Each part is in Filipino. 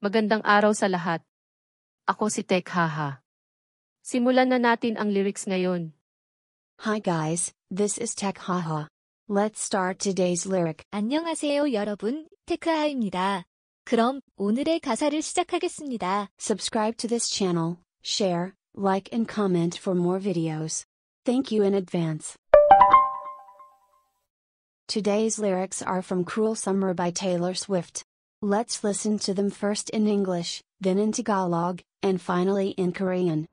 Magandang araw sa lahat. Ako si Tek Haha. Simulan na natin ang lyrics ngayon. Hi guys, this is Tech Haha. Let's start today's lyric. 안녕하세요 여러분, 테크하입니다. 그럼 오늘의 가사를 시작하겠습니다. Subscribe to this channel, share, like and comment for more videos. Thank you in advance. Today's lyrics are from Cruel Summer by Taylor Swift. Let's listen to them first in English, then in Tagalog, and finally in Korean.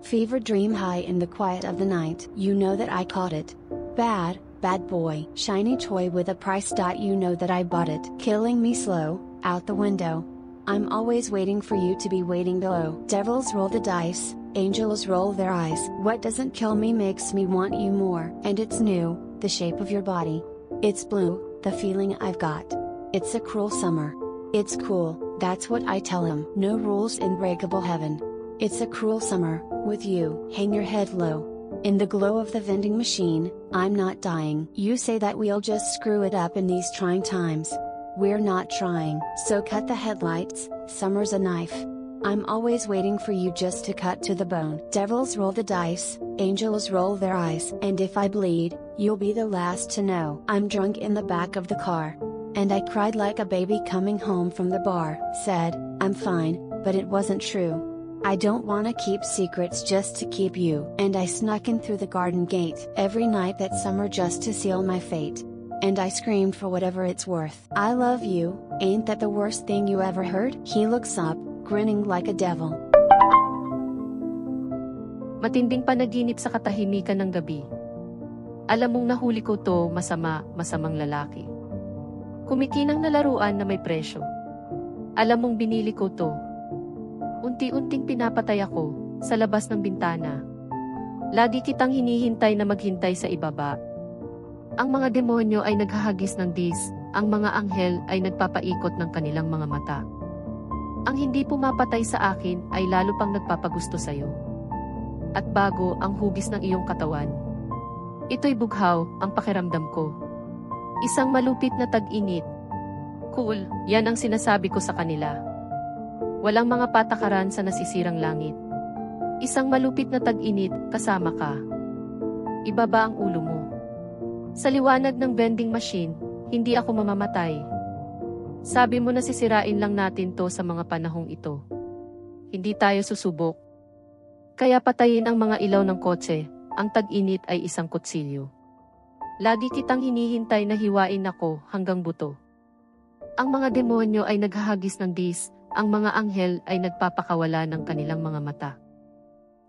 Fever dream high in the quiet of the night. You know that I caught it. Bad, bad boy. Shiny toy with a price. You know that I bought it. Killing me slow, out the window. I'm always waiting for you to be waiting below. Devils roll the dice, angels roll their eyes. What doesn't kill me makes me want you more. And it's new, the shape of your body. It's blue, the feeling I've got. It's a cruel summer. It's cool, that's what I tell him. No rules in breakable heaven. It's a cruel summer, with you. Hang your head low. In the glow of the vending machine, I'm not dying. You say that we'll just screw it up in these trying times. We're not trying. So cut the headlights, summer's a knife. I'm always waiting for you just to cut to the bone. Devils roll the dice, angels roll their eyes. And if I bleed, you'll be the last to know. I'm drunk in the back of the car. And I cried like a baby coming home from the bar. Said, I'm fine, but it wasn't true. I don't wanna keep secrets just to keep you. And I snuck in through the garden gate every night that summer just to seal my fate. And I screamed for whatever it's worth. I love you, ain't that the worst thing you ever heard? He looks up, grinning like a devil. Matinding panaginip sa katahimikan ng gabi. Alam mong nahuli ko to, masamang lalaki. Kumikinang na laruan na may presyo. Alam mong binili ko to. Unti-unting pinapatay ako, sa labas ng bintana. Lagi kitang hinihintay na maghintay sa ibaba. Ang mga demonyo ay naghahagis ng dis, ang mga anghel ay nagpapaikot ng kanilang mga mata. Ang hindi pumapatay sa akin ay lalo pang nagpapagusto sa'yo. At bago ang hugis ng iyong katawan. Ito'y bughaw, ang pakiramdam ko. Isang malupit na tag-init. Cool, yan ang sinasabi ko sa kanila. Walang mga patakaran sa nasisirang langit. Isang malupit na tag-init, kasama ka. Ibaba ang ulo mo. Sa liwanag ng vending machine, hindi ako mamamatay. Sabi mo na sisirain lang natin to sa mga panahong ito. Hindi tayo susubok. Kaya patayin ang mga ilaw ng kotse, ang tag-init ay isang kutsilyo. Lagi kitang hinihintay na hiwain ako hanggang buto. Ang mga demonyo ay naghahagis ng dis, ang mga anghel ay nagpapakawala ng kanilang mga mata.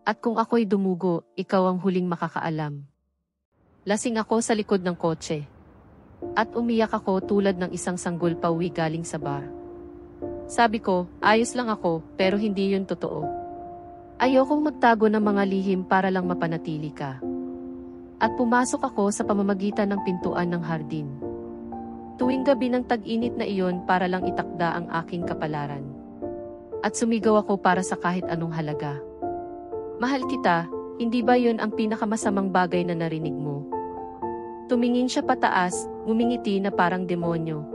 At kung ako'y dumugo, ikaw ang huling makakaalam. Lasing ako sa likod ng kotse. At umiyak ako tulad ng isang sanggol pauwi galing sa bar. Sabi ko, ayos lang ako, pero hindi yun totoo. Ayokong magtago ng mga lihim para lang mapanatili ka. At pumasok ako sa pamamagitan ng pintuan ng hardin. Tuwing gabi ng tag-init na iyon para lang itakda ang aking kapalaran. At sumigaw ako para sa kahit anong halaga. Mahal kita, hindi ba yun ang pinakamasamang bagay na narinig mo? Tumingin siya pataas, ngumingiti na parang demonyo.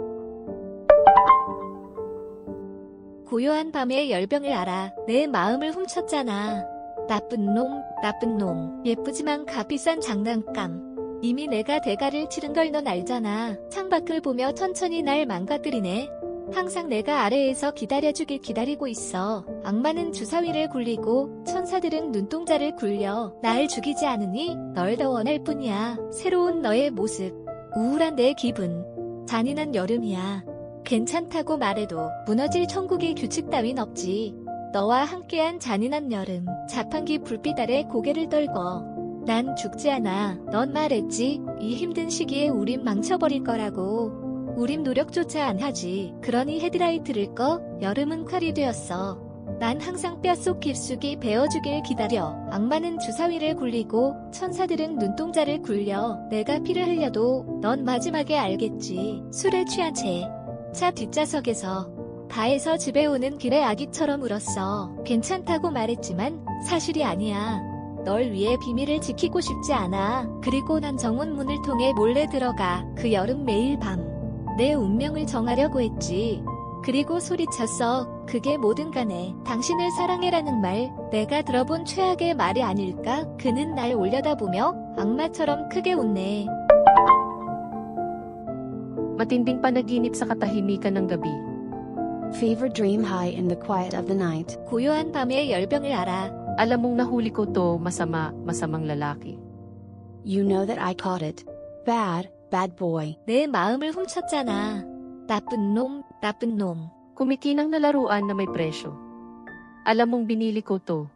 고요한 밤의 열병을 알아. 내 마음을 훔쳤잖아. 나쁜 놈, 나쁜 놈. 예쁘지만 값비싼 장난감. 이미 내가 대가를 치른 걸 넌 알잖아. 창밖을 보며 천천히 날 망가뜨리네. 항상 내가 아래에서 기다려주길 기다리고 있어. 악마는 주사위를 굴리고 천사들은 눈동자를 굴려. 날 죽이지 않으니 널 더 원할 뿐이야. 새로운 너의 모습. 우울한 내 기분. 잔인한 여름이야. 괜찮다고 말해도 무너질 천국의 규칙 따윈 없지. 너와 함께한 잔인한 여름. 자판기 불빛 아래 고개를 떨궈. 난 죽지 않아. 넌 말했지. 이 힘든 시기에 우린 망쳐버릴 거라고. 우린 노력조차 안 하지. 그러니 헤드라이트를 꺼. 여름은 칼이 되었어. 난 항상 뼛속 깊숙이 베어주길 기다려. 악마는 주사위를 굴리고 천사들은 눈동자를 굴려. 내가 피를 흘려도 넌 마지막에 알겠지. 술에 취한 채 차 뒷좌석에서 바에서 집에 오는 길에 아기처럼 울었어. 괜찮다고 말했지만 사실이 아니야. 널 위해 비밀을 지키고 싶지 않아. 그리고 난 정문 문을 통해 몰래 들어가. 그 여름 매일 밤 내 운명을 정하려고 했지. 그리고 소리쳤어. 그게 뭐든 간에 당신을 사랑해라는 말, 내가 들어본 최악의 말이 아닐까? 그는 날 올려다보며 악마처럼 크게 웃네. Matinding panaginip sa katahimikan ng gabi. Fever dream high in the quiet of the night. 고요한 밤의 열병을 알아. Alam mong nahuli ko to, masamang lalaki. You know that I caught it. Bad, bad boy. 내 마음을 훔쳤잖아. 나쁜 놈, 나쁜 놈. Kumikinang na laruan na may presyo. Alam mong binili ko to.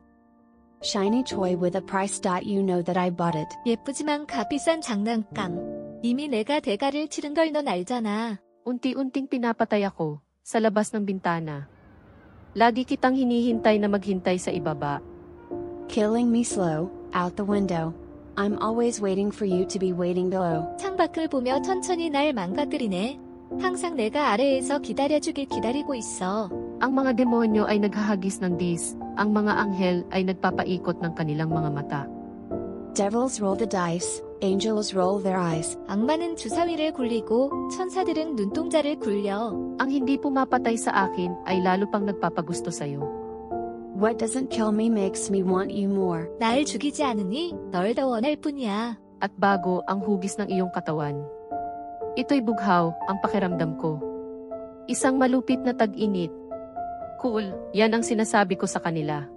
Shiny toy with a price. You know that I bought it. 예쁘지만 값비싼 장난감. 이미 내가 대가를 치른 걸 넌 알잖아. Unti-unting pinapatay ako sa labas ng bintana. Lagi kitang hinihintay na maghintay sa ibaba. Killing me slow, out the window. I'm always waiting for you to be waiting below. 창밖을 보며 천천히 날 망가뜨리네. 항상 내가 아래에서 기다려주길 기다리고 있어. Ang mga demonyo ay naghahagis ng dis, ang mga anghel ay nagpapaikot ng kanilang mga mata. Devils roll the dice, angels roll their eyes. 악마는 주사위를 굴리고 천사들은 눈동자를 굴려. Ang hindi pumapatay sa akin ay lalo pang nagpapagusto sa'yo. What doesn't kill me makes me want you more. 날 죽이지 않으니 널 더 원할 뿐이야. At bago ang hugis ng iyong katawan. Ito'y bughaw, ang pakiramdam ko. Isang malupit na tag-init. Cool, yan ang sinasabi ko sa kanila.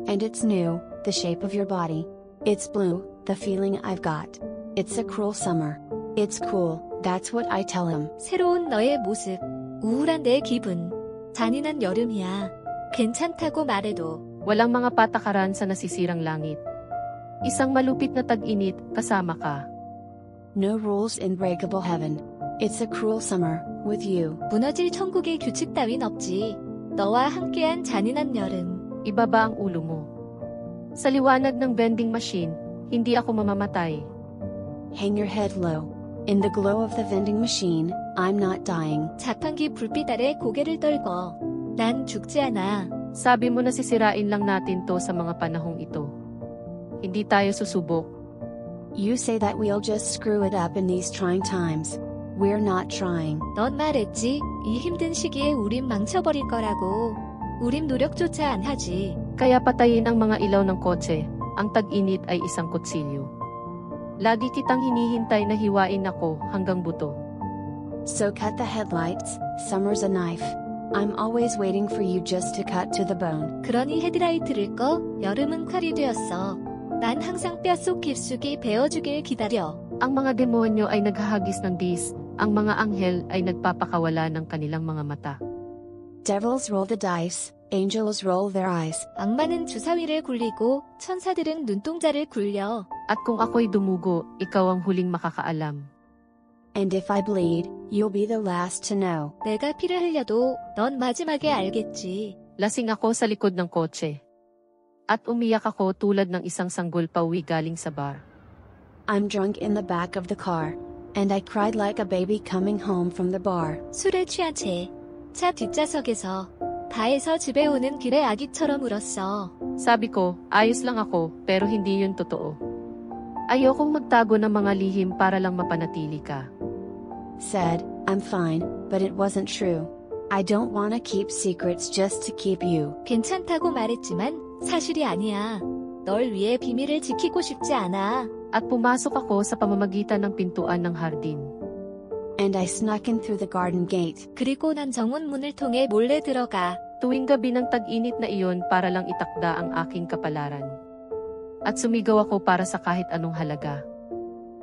And it's new, the shape of your body. It's blue, the feeling I've got. It's a cruel summer. It's cool, that's what I tell him. 새로운 너의 모습. 우울한 내 기분. 잔인한 여름이야. 괜찮다고 말해도. Walang mga patakaran sa nasisirang langit. Isang malupit na tag-init, kasama ka. No rules in breakable heaven. It's a cruel summer, with you. 무너질 천국의 규칙 따윈 없지. 너와 함께한 잔인한 여름. Ibaba ang ulo mo. Sa liwanag ng vending machine, hindi ako mamamatay. Hang your head low. In the glow of the vending machine, I'm not dying. 자판기 불빛 아래 고개를 떨궈. 난 죽지 않아. Sabi mo na sisirain lang natin to sa mga panahong ito. Hindi tayo susubok. You say that we'll just screw it up in these trying times. We're not trying. 넌 말했지. 이 힘든 시기에 우린 망쳐버릴 거라고. 우린 노력조차 안 하지. Kaya patayin ang mga ilaw ng kotse, ang tag-init ay isang kutsilyo. Lagi kitang hinihintay na hiwain ako hanggang buto. So cut the headlights, summer's a knife. I'm always waiting for you just to cut to the bone. 그러니 헤드라이트를 꺼. 여름은 칼이 되었어. 난 항상 뼛속 깊숙이 베어주길 기다려. Ang mga demonyo ay naghahagis ng dis, ang mga anghel ay nagpapakawala ng kanilang mga mata. Devils roll the dice, angels roll their eyes. 악마는 주사위를 굴리고 천사들은 눈동자를 굴려. At kung ako'y dumugo, ikaw ang huling makakaalam. And if I bleed, you'll be the last to know. 내가 피를 흘려도 넌 마지막에 알겠지. Lasing ako sa likod ng kotse. At umiyak ako tulad ng isang sanggol pauwi galing sa bar. I'm drunk in the back of the car. And I cried like a baby coming home from the bar. 술에 취한 채 차 뒷좌석에서 바에서 집에 오는 길에 아기처럼 울었어. Sabi ko, ayos lang ako, pero hindi yun totoo. Ayokong magtago ng mga lihim para lang mapanatili ka. Said, I'm fine, but it wasn't true. I don't wanna keep secrets just to keep you. 괜찮다고 말했지만 사실이 아니야. 널 위해 비밀을 지키고 싶지 않아. At pumasok ako sa pamamagitan ng pintuan ng hardin. And I snuck in through the garden gate. 그리고 난 정원문을 통해 몰래 들어가. Tuwing gabi ng tag-init na iyon para lang itakda ang aking kapalaran. At sumigaw ako para sa kahit anong halaga.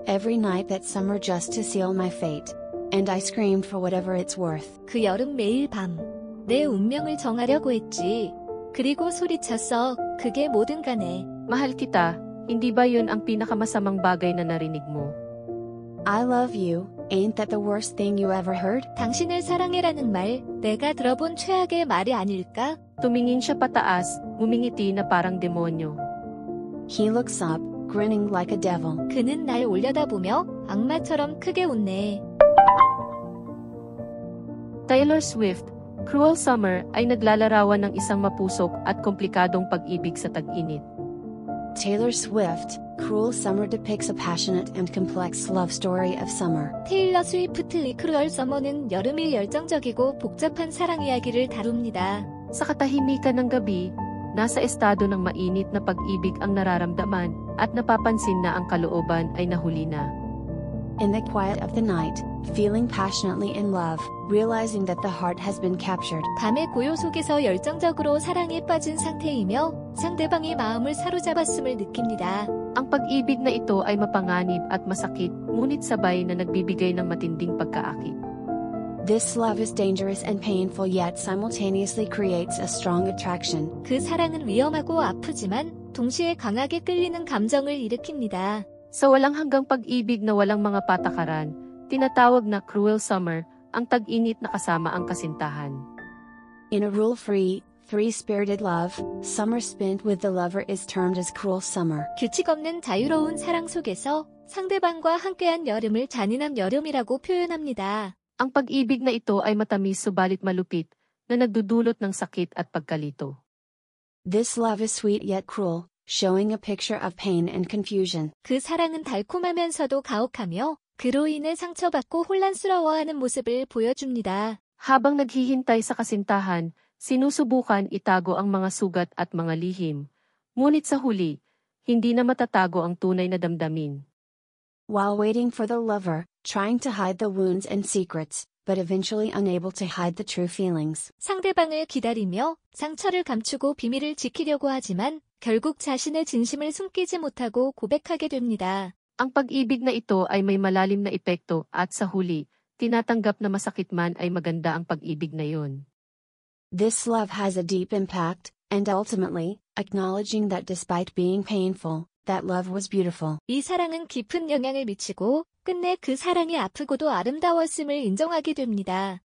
Every night that summer just to seal my fate. And I screamed for whatever it's worth. 그 여름 매일 밤. 내 운명을 정하려고 했지. 그리고 소리쳤어. 그게 뭐든 간에. Mahal kita, hindi ba yun ang pinakamasamang bagay na narinig mo? I love you, ain't that the worst thing you ever heard? 당신을 사랑해라는 말, 내가 들어본 최악의 말이 아닐까? Tumingin siya pataas, ngumingiti na parang demonyo. He looks up, grinning like a devil. 그는 날 올려다보며 악마처럼 크게 웃네. Taylor Swift, Cruel Summer ay naglalarawan ng isang mapusok at komplikadong pag-ibig sa tag-init. Taylor Swift, Cruel Summer depicts a passionate and complex love story of summer. 테일러 스위프트의 크루얼 서머는 여름의 열정적이고 복잡한 사랑 이야기를 다룹니다. Sa katahimikan ng gabi, nasa estado ng mainit na pag-ibig ang nararamdaman at napapansin na ang kalooban ay nahuli na. In the quiet of the night, feeling passionately in love, realizing that the heart has been captured. 밤의 고요 속에서 열정적으로 사랑에 빠진 상태이며 상대방의 마음을 사로잡았음을 느낍니다. Ang pag-ibig na ito ay mapanganib at masakit, ngunit sabay na nagbibigay ng matinding pagkaakit. This love is dangerous and painful yet simultaneously creates a strong attraction. 그 사랑은 위험하고 아프지만 동시에 강하게 끌리는 감정을 일으킵니다. Sa walang hanggang pag-ibig na walang mga patakaran, tinatawag na cruel summer, ang tag-init na kasama ang kasintahan. In a rule-free, free-spirited love, summer spent with the lover is termed as cruel summer. 규칙 없는 자유로운 사랑 속에서 상대방과 함께한 여름을 잔인한 여름이라고 표현합니다. Ang pag-ibig na ito ay matamis subalit malupit, na nagdudulot ng sakit at pagkalito. This love is sweet yet cruel, showing a picture of pain and confusion. 그 사랑은 달콤하면서도 가혹하며 그로 인해 상처받고 혼란스러워하는 모습을 보여줍니다. Habang naghihintay sa kasintahan, sinusubukan itago ang mga sugat at mga lihim. Ngunit sa huli, hindi na matatago ang tunay na damdamin. While waiting for the lover, trying to hide the wounds and secrets, but eventually unable to hide the true feelings. 상대방을 기다리며 상처를 감추고 비밀을 지키려고 하지만 결국 자신의 진심을 숨기지 못하고 고백하게 됩니다. Ang pag-ibig na ito ay may malalim na epekto at sa huli, tinatanggap na masakit man ay maganda ang pag-ibig na yun. This love has a deep impact, and ultimately, acknowledging that despite being painful, that love was beautiful. 이 사랑은 깊은 영향을 미치고 끝내 그 사랑이 아프고도 아름다웠음을 인정하게 됩니다.